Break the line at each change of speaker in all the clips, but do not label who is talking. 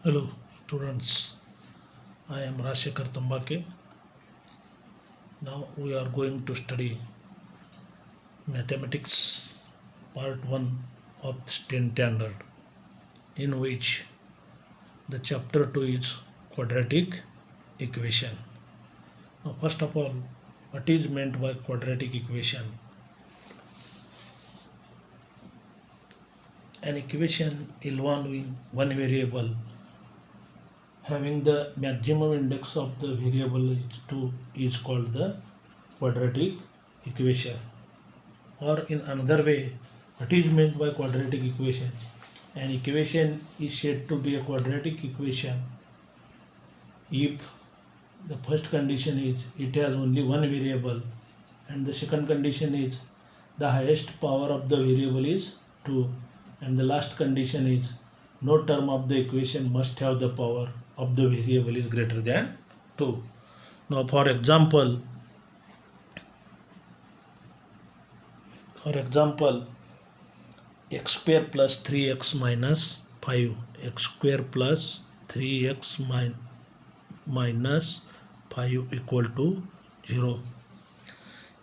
Hello students, I am Rashekar Tambake. Now we are going to study mathematics part 1 of standard, in which the chapter 2 is quadratic equation. Now first of all, what is meant by quadratic equation? An equation involving one variable having the maximum index of the variable is 2 is called the quadratic equation. Or in another way, what is meant by quadratic equation? An equation is said to be a quadratic equation if the first condition is it has only one variable, and the second condition is the highest power of the variable is 2, and the last condition is no term of the equation must have the power of the variable is greater than 2. Now for example, x square plus 3x minus 5, x square plus 3x minus 5 equal to 0.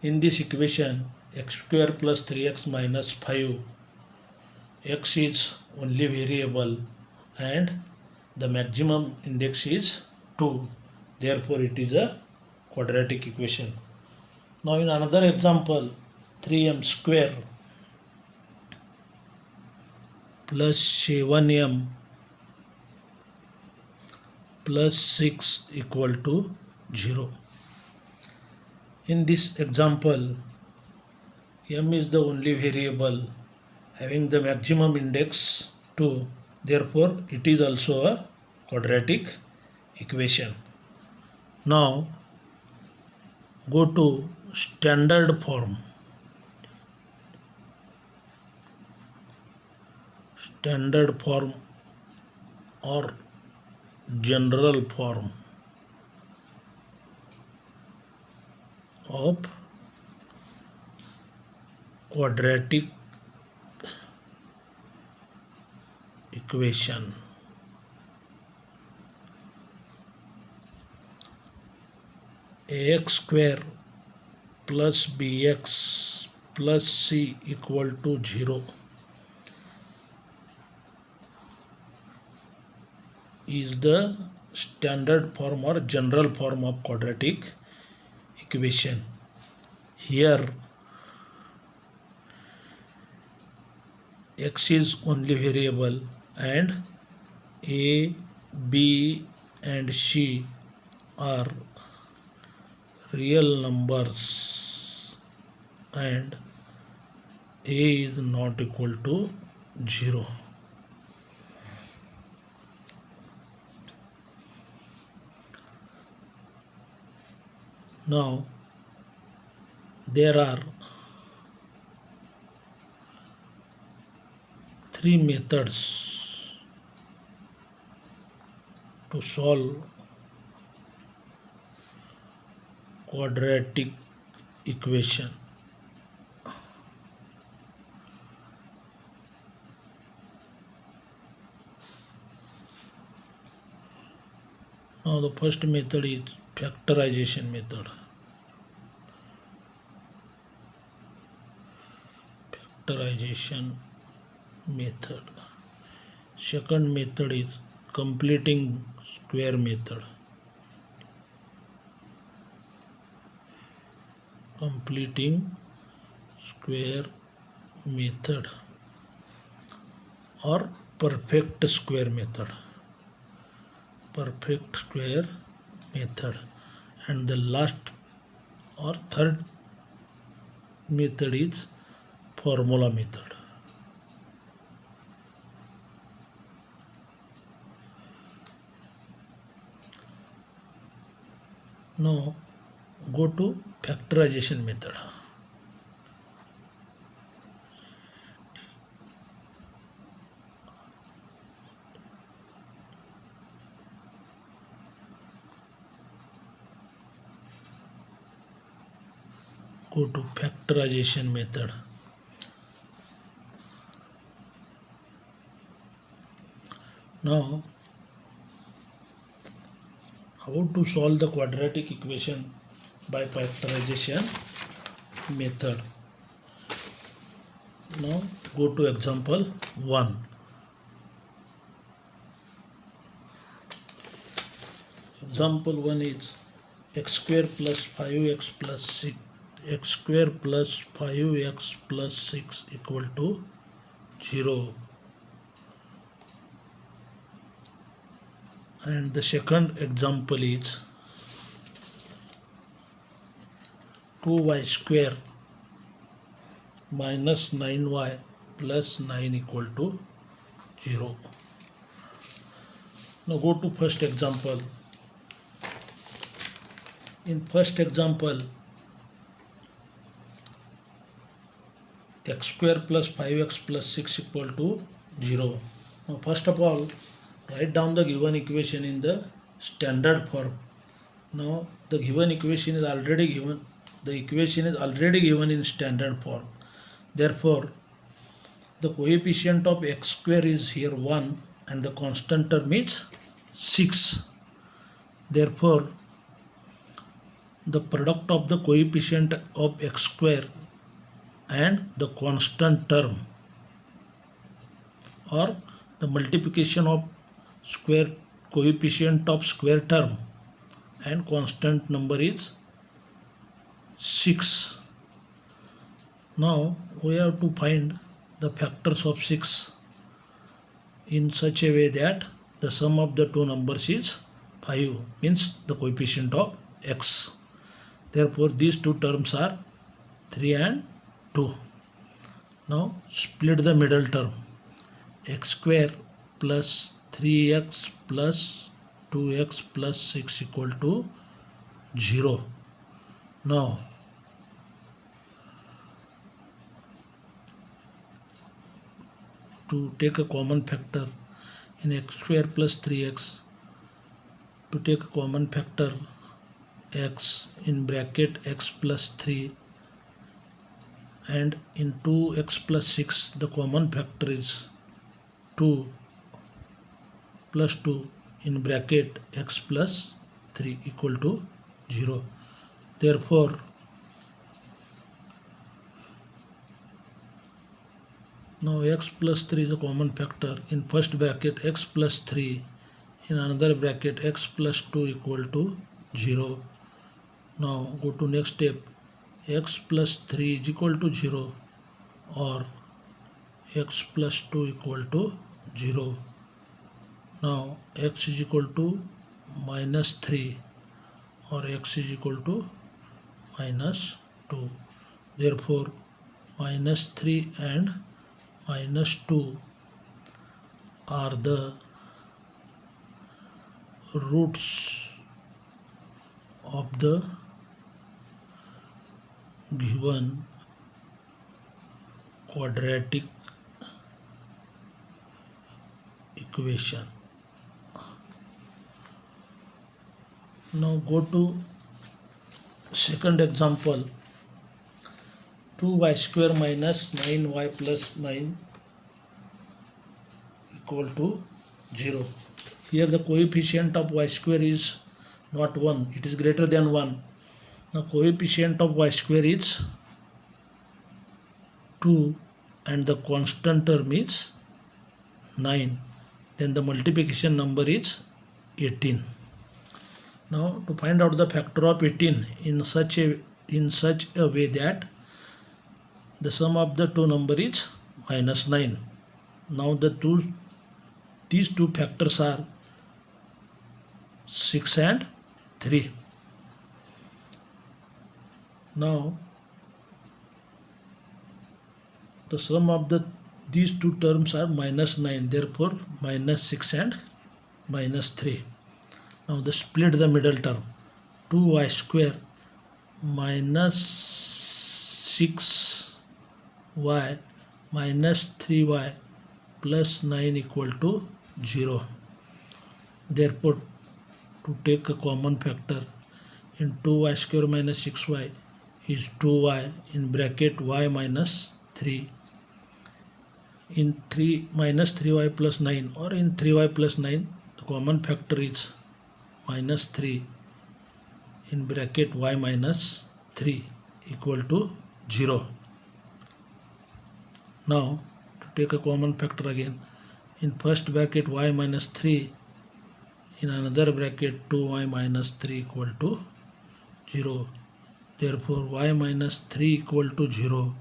In this equation, x square plus 3x minus 5, x is only variable and the maximum index is 2. Therefore, it is a quadratic equation. Now in another example, 3m square plus 7m plus 6 equal to 0. In this example, m is the only variable having the maximum index 2. Therefore, it is also a quadratic equation. Now, go to standard form. Standard form or general form of quadratic equation. Ax square plus bx plus c equal to 0 is the standard form or general form of quadratic equation. Here x is only variable and a, b and c are real numbers and a is not equal to 0. Now there are 3 methods to solve quadratic equation. Now the first method is factorization method. Factorization method. Second method is completing square method. Completing square method or perfect square method. Perfect square method. And the last or third method is formula method. Now go to factorization method. Go to factorization method. Now How to solve the quadratic equation by factorization method. Now go to example 1. Example 1 is x square plus 5x plus 6 x square plus 5x plus 6 equal to 0. And the second example is 2y square minus 9y plus 9 equal to 0. Now go to first example. In first example, x square plus 5x plus 6 equal to 0. Now first of all, write down the given equation in the standard form. Now the given equation is already given. The equation is already given in standard form. Therefore, the coefficient of x square is here 1 and the constant term is 6. Therefore, the product of the coefficient of x square and the constant term, or the multiplication of square coefficient of square term and constant number is 6. Now we have to find the factors of 6 in such a way that the sum of the two numbers is 5, means the coefficient of x. Therefore these two terms are 3 and 2. Now split the middle term. X square plus 3x plus 2x plus 6 equal to 0. Now to take a common factor in x square plus 3x, to take a common factor x in bracket x plus 3, and in 2x plus 6 the common factor is 2 plus 2 in bracket x plus 3 equal to 0. Therefore, now x plus 3 is a common factor. In first bracket x plus 3, in another bracket x plus 2 equal to 0. Now go to next step. X plus 3 is equal to 0 or x plus 2 equal to 0. Now x is equal to minus 3 or x is equal to minus 2. Therefore minus 3 and minus 2 are the roots of the given quadratic equation. Now go to second example. 2y square minus 9y plus 9 equal to 0. Here the coefficient of y square is not 1, it is greater than 1. Now coefficient of y square is 2 and the constant term is 9. Then the multiplication number is 18. Now to find out the factor of 18 in such a way that the sum of the two number is minus 9. Now these two factors are 6 and 3. Now the sum of these two terms are minus 9, therefore minus 6 and minus 3. Now the split the middle term. 2y square minus 6y minus 3y plus 9 equal to 0. Therefore to take a common factor in 2y square minus 6y is 2y in bracket y minus 3. In 3 minus 3y plus 9 or in 3y plus 9 the common factor is minus 3 in bracket y minus 3 equal to 0. Now to take a common factor again, in first bracket y minus 3, in another bracket 2y minus 3 equal to 0. Therefore y minus 3 equal to 0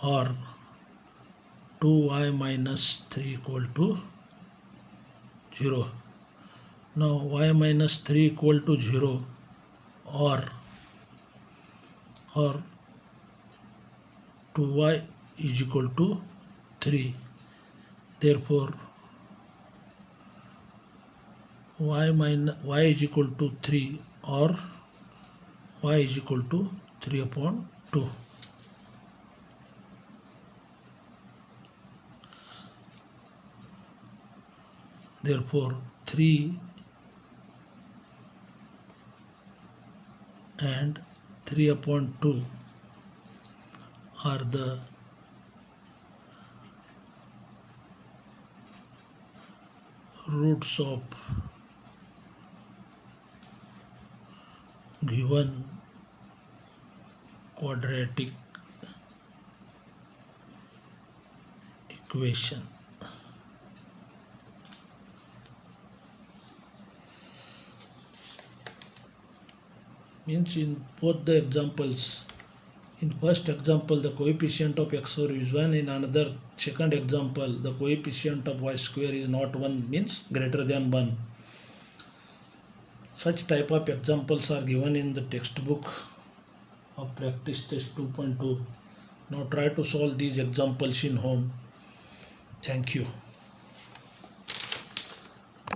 or 2y minus 3 equal to 0. Now y minus 3 equal to 0 or 2y is equal to 3. Therefore y is equal to 3 or y is equal to 3 upon 2. Therefore 3 and 3 upon 2 are the roots of given quadratic equation. Means in both the examples, in first example the coefficient of x4 is 1, in another second example the coefficient of y square is not 1, means greater than 1. Such type of examples are given in the textbook of practice test 2.2. Now try to solve these examples in home. Thank you.